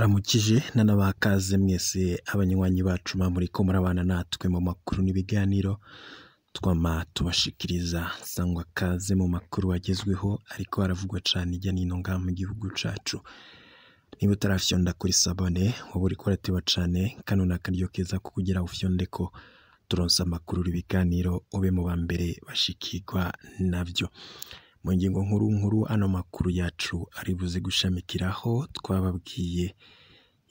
Ndabaramukije nanabakaze mwese abanywanyi bacu muriko murabana natwe mu makuru n'ibiganiro twama tubashikiriza sangwa kaze mu makuru agezweho ariko haravugwa cane irya nino ngaha mu gihugu cacu. Niba utarafyonda kuri sabone wowe uriko urateba cane kano nakaryo keza ko kugira ufyondeko turonse amakuru n'ibiganiro ube mu bambere bashikirwa navyo. Mu ngingo nkuru ano makuru yacu aribuze gushamikiraho twababwiye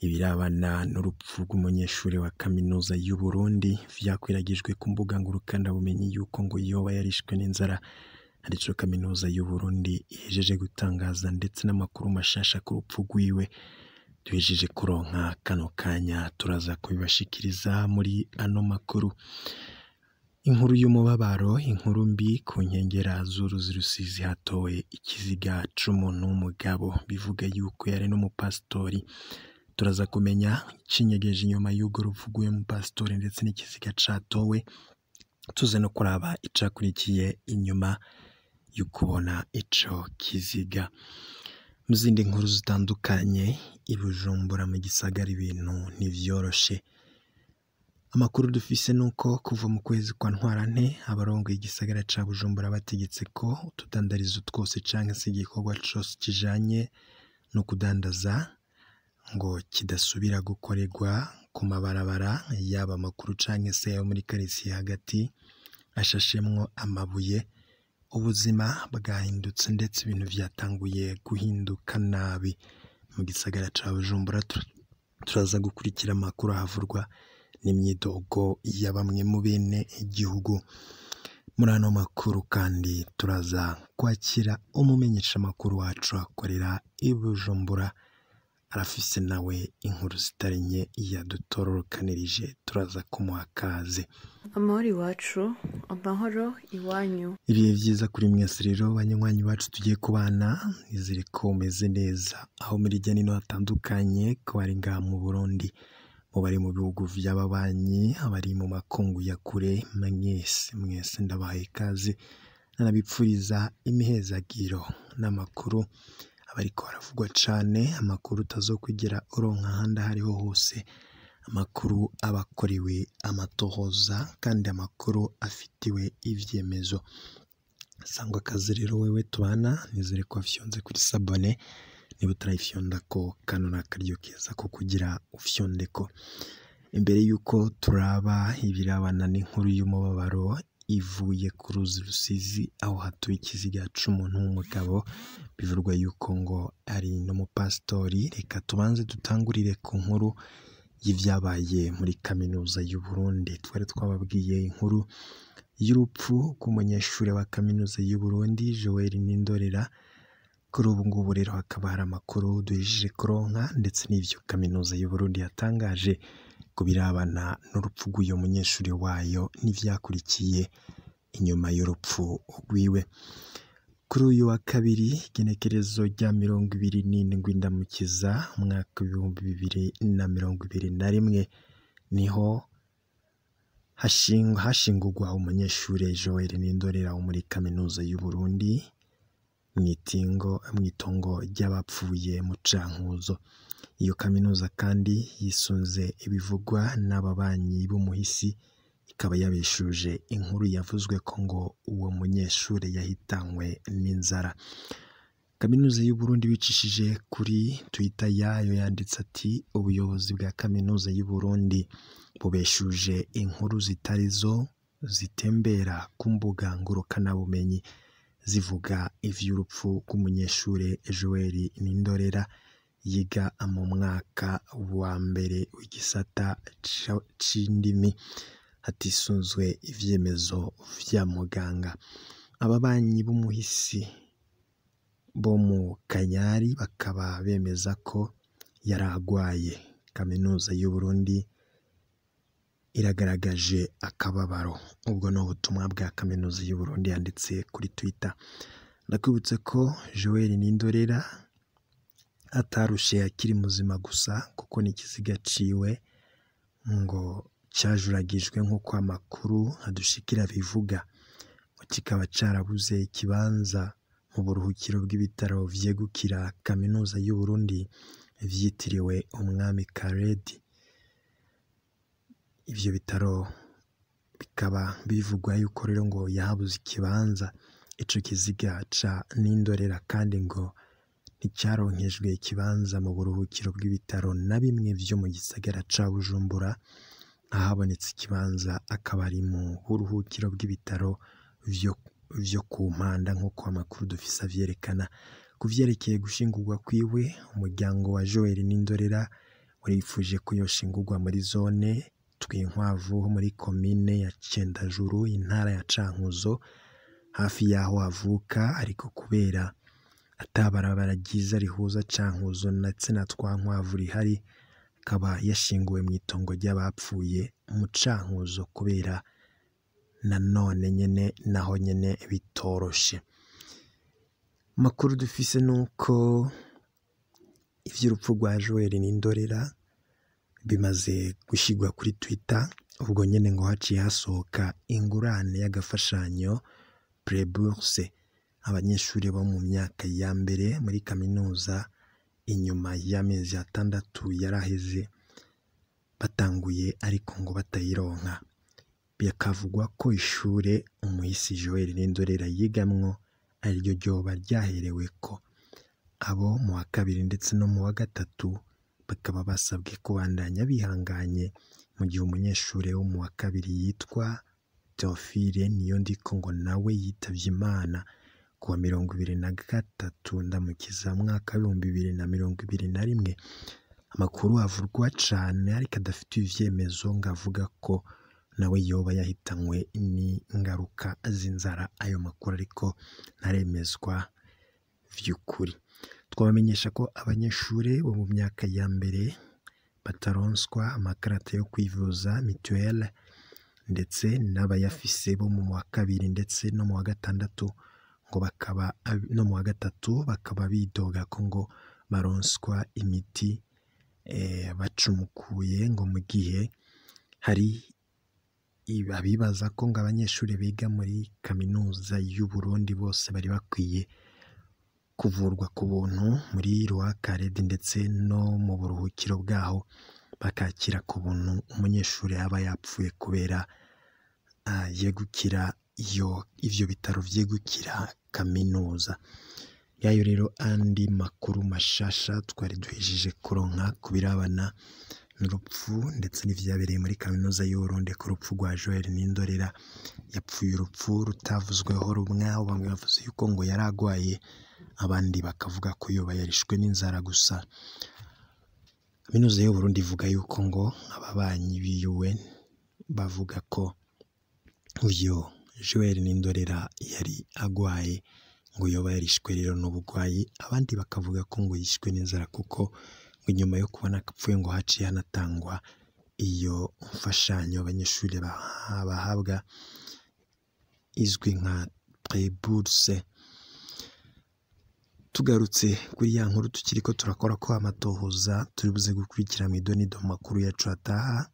ibirabana n'urupfu rw'umunyeshuri wa kaminuza y'u Burundi vyakwiragijwe ku mbuga ngurukana bumenyi yuko ngo yoba yarishwe n'inzara, arico kaminuza y'u Burundi ihejeje gutangaza, ndetse n'amakuru mashasha ku rupfu rwiwe duhejeje kuronka kano kanya turaza kubibashikiriza muri ano makuru. Inkuru y'umubabaro, inkuru mbi ku nkengera z'uruzi Rusizi hatowe ikiziga c'umuntu w'umugabo bivuga yuko yari n'umupasitori. Turaza kumenya icinyegeje inyuma y'urwo rupfu rw'uyu mupasitori ndetse n'ikiziga catowe, tuze no kuraba icakurikiye inyuma y'ukubona ico kiziga. Mu zindi nkuru zitandukanye i Bujumbura mu gisagara ibintu ntivyoroshe. Amakuru dufise nuko kuva mu kwezi kwa Ntwarante abarongoye igisagara ca Bujumbura bategetse ko utudandarizo twose canke se igikorwa cose kijanye no kudandaza ngo kidasubira gukorerwa ku mabarabara yaba makuru canke se yo muri karisiye hagati ashashemwo amabuye. Ubuzima bwahindutse ndetse ibintu vyatanguye guhinduka nabi mu gisagara ca Bujumbura. Turaza gukurikira amakuru havurwa n'imyidogo ya bamwe mu bene igihugu. Muri ano makuru kandi turaza kwakira umumenyesha amakuru wacu akorera i Bujumbura, arafise nawe inkuru zitari nke yadutororokanirije, turaza kumuha kaze. Amahoro iwacu, amahoro iwanyu. Ibihe vyiza kuri mwese rero banywanyi bacu tugiye kubana, nizere ko umeze neza aho muri irya nino hatandukanye, ko bari ngaha mu Burundi, mu bari mu bihugu vy'ababanyi, abari mu makungu ya kure, mwese ndabahaye ikaze nanabipfuriza imihezagiro n'amakuru abariko haravugwa cane, amakuru utazokwigera uronka ahandi ahariho hose, amakuru abakorewe amatohoza kandi amakuru afitiwe ivyemezo. Sangwa kazi rero wewe tubana, nizere ko wafyonze kuri sabone. Niba utarayifyondako kano nakaryo keza ko kugira ufyondeko. Imbere yuko turaba ibirabana n'inkuru y'umubabaro ivuye ku ruzi Rusizi aho hatuye ikiziga c'umuntu w'umugabo bivurwa yuko ngo ari n'umupasitori, reka tubanze dutangurire ku nkuru y'ivyabaye muri kaminuza y'u Burundi. Twari twababwiye inkuru y'urupfu rw'umunyeshuri wa kaminuza y'u Burundi Joel Nindorera. Kuri ubu ngubu rero hakaba hari amakuru duhejeje kuronka, ndetse n'ivyo kaminuza y'u Burundi yatangaje ku birabana n'urupfu rw'uyo munyeshuri wayo n'ivyakurikiye inyuma y'urupfu rwiwe. Kuri uyu wa kabiri igenekerezo rya 27 Ndamukiza umwaka w'2021 niho hashingurwa umunyeshuri Joel Nindorera wo muri kaminuza y'u Burundi mwitongo ry'abapfuye mu Cankuzo. Iyo kaminuza kandi yisunze ibivugwa n'ababanyi b'umuhisi, ikaba yabeshuje inkuru yavuzwe ko ngo uwo munyeshuri yahitanywe n'inzara. Kaminuza y'u Burundi bicishije kuri Twitter yayo yanditse ati ubuyobozi bwa kaminuza y'u Burundi bubeshuje inkuru zitarizo zitembera ku mbuga ngurukana bumenyi zivuga ivy'urupfu rw'umunyeshure Joel Nindorera yiga mu mwaka wa mbere w'igisata c'indimi hatisunzwe ivyemezo vya muganga. Ababanyi b'umuhisi bo mu Kanyari bakaba bemeza ko yaragwaye. Kaminuza y'u Burundi iragaragaje akababaro. Ubwo no butumwa bwa kaminuza y'u Burundi yanditse kuri Twitter. Ndakwibutse ko Joel Nindorera atarushe akiri muzima gusa, kuko n'ikiziga ciwe ngo cajuragijwe nk'uko amakuru adushikira bivuga, ngo kikaba carabuze ikibanza mu buruhukiro bw'ibitaro vyegukira kaminuza y'u Burundi vyitiriwe umwami Karedi. Ivyo bitaro bikaba bivugwa yuko rero ngo yahabuze ikibanza ico kiziga ca Nindorera, kandi ngo nticyaronkejwe ikibanza mu buruhukiro bw'ibitaro na bimwe vyo mu gisagara ca Bujumbura. Ahabonetse ikibanza akaba ari mu buruhukiro bw'ibitaro vyo ku Mpanda, nk'uko amakuru dufise avyerekana. Ku vyerekeye gushingurwa kwiwe, umuryango wa Joel Nindorera warifuje ko yoshingurwa muri zone Twinkwavu ho muri komine ya Cendajuru, intara ya Cankuzo, hafi yaho avuka, ariko kubera atabarabara ryiza rihuza Cankuzo ndetse na Twankwavu rihari, akaba yashinguwe mu itongo ry'abapfuye mu Cankuzo, kubera nanone nyene naho nyene bitoroshe. Makuru dufise nuko ivy'urupfu rwa Joel Nindorera bimaze gushigwa kuri Twitter, ubwo nyene ngo haciye hasohoka ingurane y'agafashanyo Preburse abanyeshuri bo mu myaka ya mbere muri kaminuza, inyuma y'amezi 6 yaraheze batanguye ariko ngo batayironka. Bikavugwa ko ishure umuhisi Joel Nindorera yigamwo ariryo ryoba ryahereweko. Abo mu wa kabiri ndetse no mu wa gatatu bakaba basabwe kubandanya bihanganye, mu gihe umunyeshure wo mu wa kabiri yitwa Theophile Niyondiko ngo nawe yitavye Imana kuwa 23 Ndamukiza mwaka 2021. Amakuru avurwa cane ariko adafite ivyemezo ngo avuga ko nawe yoba yahitanywe n'ingaruka z'inzara. Ayo makuru ariko ntaremezwa vy'ukuri. Twabamenyesha ko abanyeshure bo mu myaka ya mbere bataronswa amakarata yo kwivuza mituelle, ndetse n'abayafise bo mu wa kabiri ndetse no mu wa gatandatu ngo bakaba no mu wa gatatu bakaba bidoga ko ngo baronswa imiti bacumukuye, ngo mu gihe hari abibaza ko ngo abanyeshuri biga muri kaminuza y'u Burundi bose bari bakwiye kuvurwa ku buntu muri Roi Karedi, ndetse no mu buruhukiro bwaho bakakira ku buntu umunyeshuri yaba yapfuye kubera yegukira ivyo bitaro vyegukira kaminuza. Yayo rero andi makuru mashasha twari duhejeje kuronka kubirabana n'urupfu ndetse n'ivyabereye muri kaminuza y'u Burundi ku rupfu rwa Joel Nindorera. Yapfuye urupfu rutavuzweho rumwe, aho bamwe bavuze yuko ngo yaragwaye, abandi bakavuga ko yoba yarishwe n'inzara gusa. Kaminuza y'u Burundi ivuga yuko ngo ababanyi biwe bavuga ko uyo Joel Nindorera yari agwaye, ngo yoba yarishwe rero n'ubugwayi. Abandi bakavuga ko ngo yishwe n'inzara, kuko ngo nyuma yo kubona kapfuye ngo haciye hanatangwa iyo mfashanyo abanyeshuri bahabwa izwi nka Preburse. Tugarutse kuri ya nkuru tukiriko turakora ko amatohoza turi buze gukurikira mw'idonido makuru yacu ataha,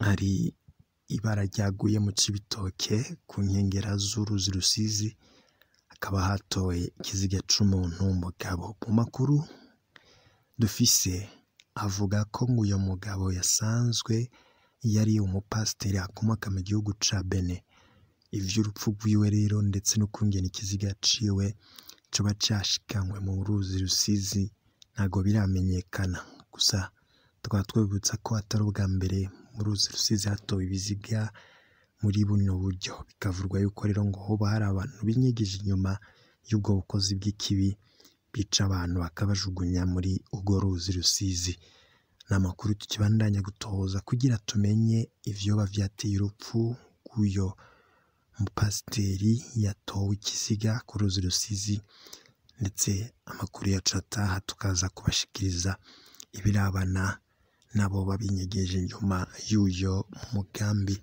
hari ibara ryaguye mu Cibitoke ku nkengera z'uruzi Rusizi, hakaba hatowe ikiziga c'umuntu w'umugabo. Mu makuru dufise avuga ko ngo uyo mugabo yasanzwe yari umupasiteri akomoka mu gihugu ca Benin. Ivy'urupfu rwiwe rero ndetse n'ukungene ikiziga ciwe coba cashikanywe mu ruzi Rusizi ntago biramenyekana. Gusa tukaba twibutsa ko atari ubwa mbere mu ruzi Rusizi hatowe ibiziga muri buno buryo. Bikavurwa yuko rero ngo hoba hari abantu binyegeje inyuma y'ubwo bukozi bw'ikibi, bica abantu bakabajugunya muri urwo ruzi Rusizi. N'amakuru tukibandanya gutohoza kugira tumenye ivyoba vyateye urupfu rw'uyo umupasiteri yatowe ikiziga ku ruzi Rusizi, ndetse amakuru yacu ataha tukaza kubashikiriza ibirabana nabo babinyegeje inyuma y'uyo mugambi.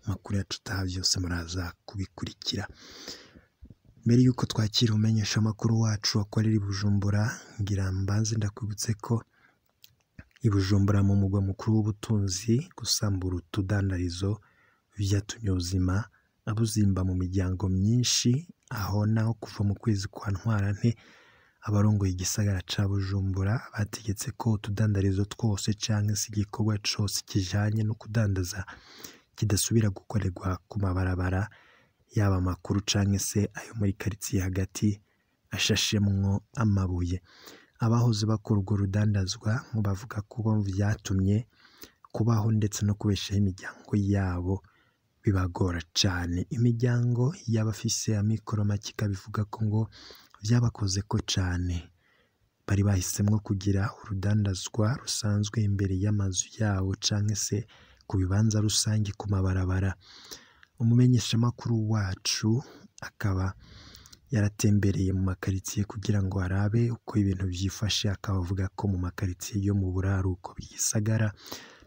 Amakuru yacu ataha vyose muraza kubikurikira. Mbere yuko twakira umenyesha amakuru wacu akorera i Bujumbura, ngira mbanze ndakwibutse ko i Bujumbura mu mugwa mukuru w'ubutunzi gusambura utudandarizo vyatumye ubuzima abuzimba mu miryango myinshi, aho naho kuva mu kwezi kwa Ntwarante abarongoye igisagara ca Bujumbura bategetse ko utudandarizo twose canke se igikorwa cose kijanye no kudandaza kidasubira gukorerwa ku mabarabara, yaba amakuru canke se ayo muri karitsiye hagati ashashemwo amabuye. Abahoze bakora urwo rudandazwa ngo bavuga ko vyatumye kubaho ndetse no kubeshaho imiryango yabo bibagora cane. Imiryango y'abafise amikoro make ikabivuga ko ngo vyabakozeko cane. Bari bahisemwo kugira urudandazwa rusanzwe imbere y'amazu yabo canke se ku bibanza rusange ku mabarabara. Umumenyeshamakuru wacu akaba yaratembereye mu makaritsiye kugira ngo arabe uko ibintu vyifashe, akaba avuga ko mu makaritsiye yo mu buraruko bw'igisagara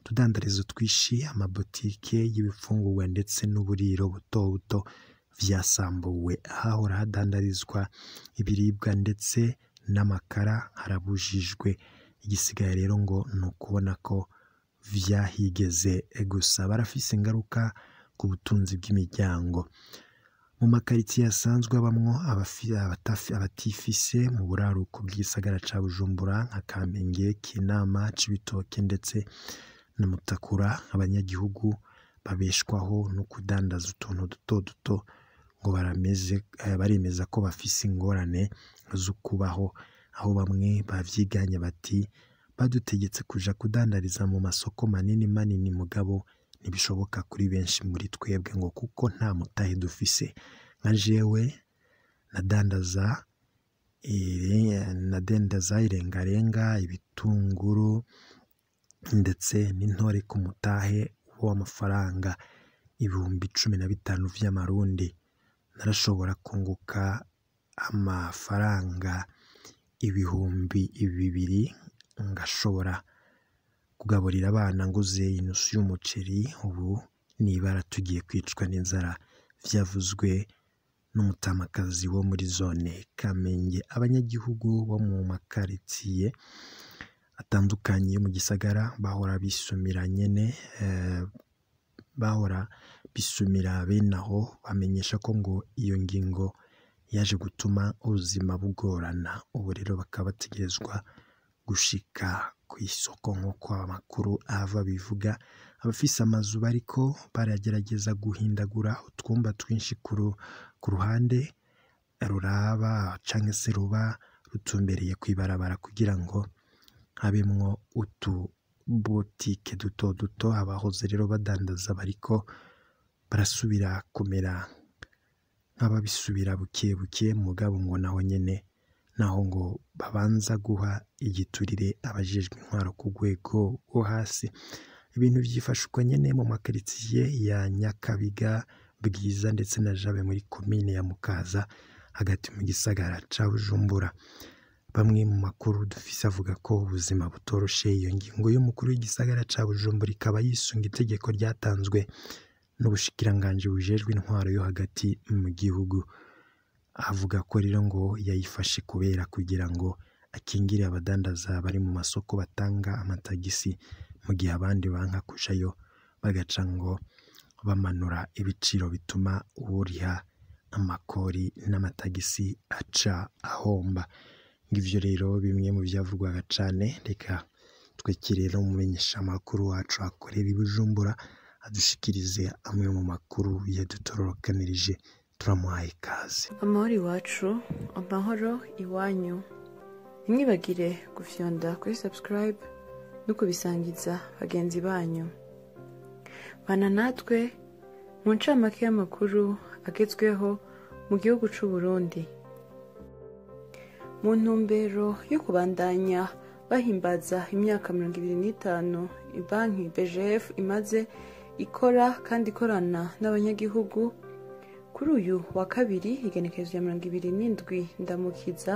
tudandarizo twishi, amabotike y'ibifungurwa ndetse n'uburiro buto buto vyasambuwe. Ahahora hadandarizwa ibiribwa ndetse n'amakara harabujijwe. Igisigaye rero ngo ni ukubona ko vyahigeze gusa. Barafise ingaruka ku butunzi bw'imiryango. Mu makaritsiye asanzwe abamwo abatifise mu buraruko bw'igisagara ca Bujumbura nka Kamenge, Kinama, Cibitoke ndetse na Mutakura, abanyagihugu babeshwaho no kudandaza utuntu duto duto ngo baremeza ko bafise ingorane zo kubaho, aho bamwe bavyiganye bati badutegetse kuja kudandariza mu masoko manini manini mugabo ntibishoboka kuri benshi muri twebwe ngo kuko nta mutahe dufise. Nka jewe nadandaza irengarenga, ibitunguru ndetse n'intore ku mutahe w'amafaranga 15,000 vy'amarundi. Narashobora kunguka amafaranga 2,000 ngashobora kugaburira abana nguze inusu y'umuceri. Ubu nibara tugiye kwicwa n'inzara, vyavuzwe n'umutamakazi wo muri zone Kamenge. Abanyagihugu bo mu makaritsiye atandukanye yo mu gisagara bahora bisumira bene aho bamenyesha ko ngo iyo ngingo yaje gutuma ubuzima bugorana. Ubu rero bakaba bategerezwa gushika ku isoko nk'uko amakuru ava bivuga. Abafise amazu bariko baragerageza guhindagura utwumba twinshi ku ruhande ruraba canke se ruba rutumbereye kw'ibarabara kugira ngo habemwo utubotike duto duto. Abahoze rero badandaza bariko barasubira kumera nk'ababisubira buke buke, mugabo ngo naho nyene naho ngo babanza guha igiturire abajejwe intwaro ku rwego rwo hasi. Ibintu vyifashwa nyene mu makaritsiye ya Nyakabiga, Bwiza ndetse na Jabe muri komine ya Mukaza hagati mu gisagara ca Bujumbura. Bamwe mu makuru dufise avuga ko ubuzima butoroshe. Iyo ngingo y'umukuru w'igisagara ca Bujumbura ikaba yisunga itegeko ryatanzwe n'ubushikiranganji bujejwe intwaro yo hagati mu gihugu. Avuga ko rero ngo yayifashe kubera kugira ngo akingire abadandaza bari mu masoko batanga amatagisi, mu gihe abandi banka kujayo bagaca ngo bamanura ibiciro bituma uriha amakori n'amatagisi aca ahomba. Ngivyo rero bimwe mu vyavugwaga cane. Reka twekere rero umumenyeshamakuru wacu akorera i Bujumbura adushikirize amwe mu makuru yadutororokanirije. Turamuhaye ikaze. Amahoro iwacu, amahoro iwanyu. Ntimwibagire gufyonda kuri subscribe no kubisangiza bagenzi banyu. Bana natwe mu ncamake y'amakuru agezweho mu gihugu c'u Burundi. Mu ntumbero yo kubandanya bahimbaza imyaka 25 ibanki BGF imaze ikora kandi ikorana n'abanyagihugu, kuri uyu wa kabiri igenekerezo ya 27 Ndamukiza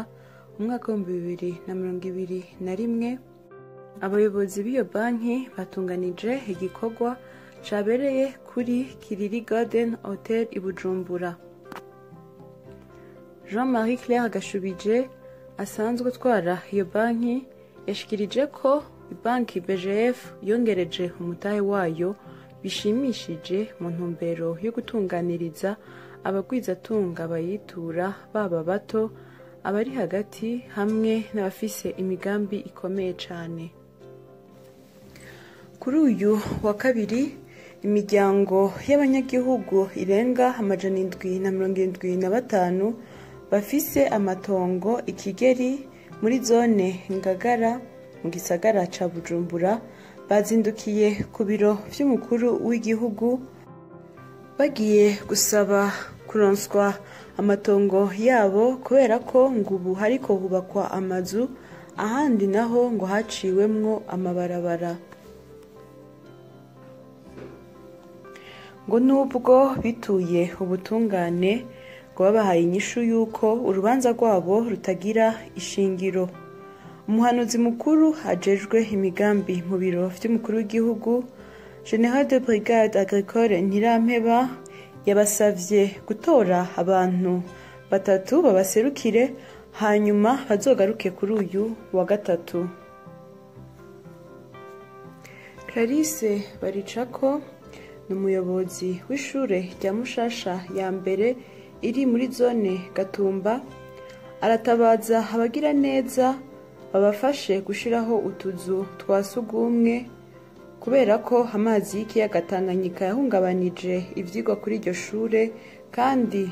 umwaka wa 2021, abayobozi b'iyo banki batunganije igikorwa cabereye kuri Kiriri Garden Hotel i Bujumbura. Jean-Marie Claire Gashubije asanzwe atwara iyo banki yashikirije ko banki BGF yongereje umutahe wayo bishimishije mu ntumbero yo gutunganiriza abagwizatunga bayitura, baba bato, abari hagati hamwe n'abafise imigambi ikomeye cyane. Kuri uyu wa kabiri imiryango y'abanyagihugu irenga 775 bafise amatongo ikigeri muri zone Ngagara mu gisagara ca Bujumbura bazindukiye ku biro vy'umukuru w'igihugu bagiye gusaba kuronswa amatongo yabo kubera ko ngubu hariko hubakwa amazu ahandi naho ngo haciwemwo amabarabara. Ngo nubwo bituye ubutungane ngo babahaye inyishu yuko urubanza rwabo rutagira ishingiro. Umuhanuzi mukuru ajejwe imigambi mu biro vy'umukuru w'igihugu General de Brigade Agricole Ntirampeba yabasavye gutora abantu 3 babaserukire hanyuma bazogaruke kuri uyu wa gatatu. Clarisse Baricako n'umuyobozi w'ishure rya Mushasha ya mbere iri muri zone Gatumba aratabaza abagira neza babafashe gushiraho utuzu twa sugumwe kubera ko amazi y'ikiyaga Tanganyika yahungabanije ivyigwa kuri iryo shure kandi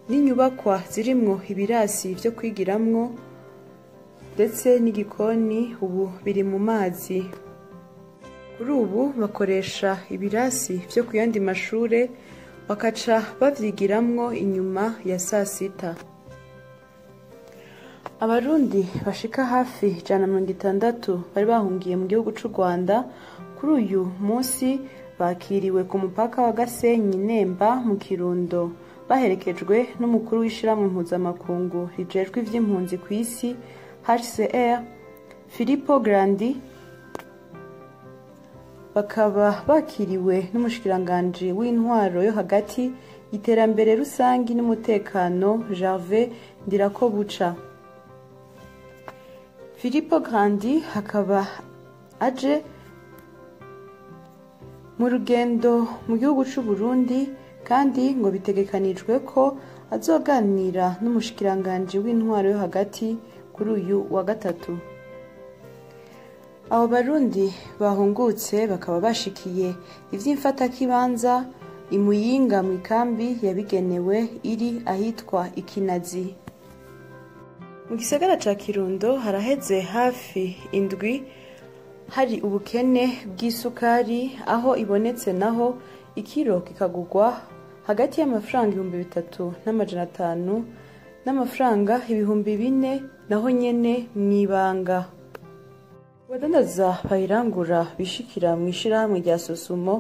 n'inyubakwa zirimwo ibirasi vyo kwigiramwo ndetse n'igikoni ubu biri mu mazi. Kuri ubu bakoresha ibirasi vyo ku yandi mashure bakaca bavyigiramwo inyuma ya sasita. Abarundi bashika hafi 160 bari bahungiye mu gihugu c'u Rwanda kuri uyu munsi bakiriwe ku mupaka wa Gasenyi Nemba mu Kirundo baherekejwe n'umukuru w'ishirahamwe mpuzamakungu rijejwe ivy'impunzi kw'isi HCR Filippo Grandi, bakaba bakiriwe n'umushikiranganje w'intwaro yo hagati iterambere rusangi n'umutekano Gervais Ndirakobuca. Filippo Grandi akaba aje mu rugendo mu gihugu c'u Burundi kandi ngo bitegekanijwe ko azoganira n'umushikiranganje w'intwaro yo hagati kuri uyu wa gatatu. Abo Barundi bahungutse bakaba bashikiye ivy'imfatakibanza imuyinga mu ikambi yabigenewe iri ahitwa Ikinazi. Mu gisagara ca Kirundo haraheze hafi indwi hari ubukene bw'isukari aho ibonetse naho ikiro kikagurwa hagati y'amafaranga 3,500 n'amafaranga 4,000 naho nyene mwibanga. Abadandaza bayirangura bishikira mu ishirahamwe rya Sosumo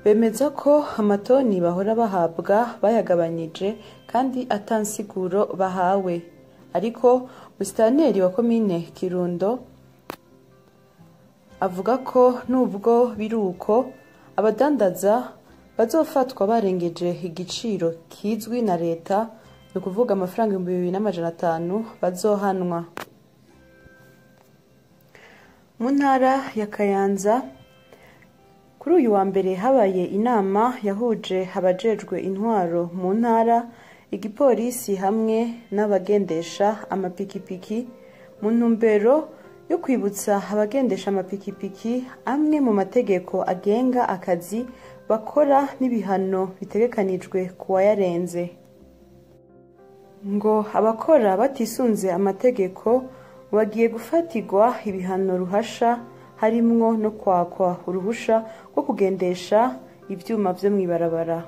bemeza ko amatoni bahora bahabwa bayagabanyije kandi atansiguro bahawe, ariko musitanteri wa komine Kirundo avuga ko nubwo biruko abadandaza bazofatwa barengeje igiciro kizwi na leta no kuvuga amafaranga 2,500 bazohanwa. Mu ntara ya Kayanza kuri uyu wa mbere habaye inama yahuje abajejwe intwaro mu ntara, igipolisi hamwe n'abagendesha amapikipiki mu ntumbero yo kwibutsa abagendesha amapikipiki amwe mu mategeko agenga akazi bakora n'ibihano bitegekanijwe kuwayarenze. Ngo abakora batisunze amategeko bagiye gufatirwa ibihano ruhasha harimwo no kwakwa uruhusha rwo kugendesha ivyuma vyo mwibarabara.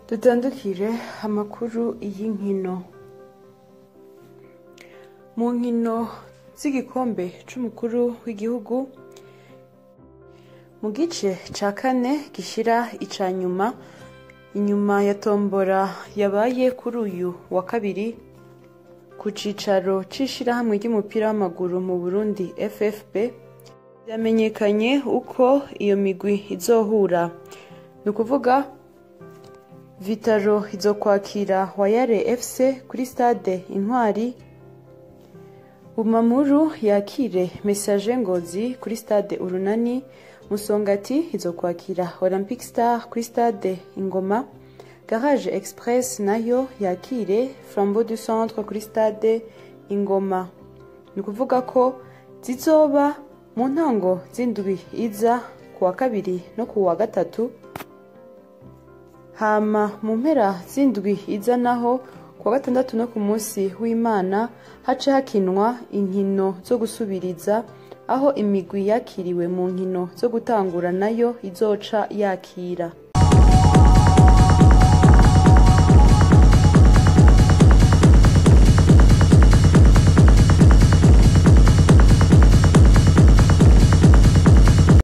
Dutandukire amakuru y'inkino. Mu nkino z'igikombe c'umukuru w'igihugu mu gice ca kane gishira ica nyuma inyuma ya tombora yabaye kuri uyu wa kabiri ku cicaro c'ishirahamwe ry'umupira w'amaguru mu Burundi FFB byamenyekanye uko iyo migwi izohura. Ni ukuvuga Vitaro izokwakira Wayare FC kuri stade Intwari, Bumamuru yakire Message Ngozi kuri stade Urunani, Musongati izokwakira Olympic Star kuri stade Ingoma, Garage Express nayo yakire Flambeau du Centre kuri stade Ingoma. Ni ukuvuga ko zizoba mu ntango z'indwi iza kuwa kabiri no kuwa gatatu, hama mu mpera z'indwi iza naho kuwa gatandatu no ku munsi w'Imana hace hakinwa inkino zo gusubiriza, aho imigwi yakiriwe mu nkino zo gutangura nayo izoca yakira.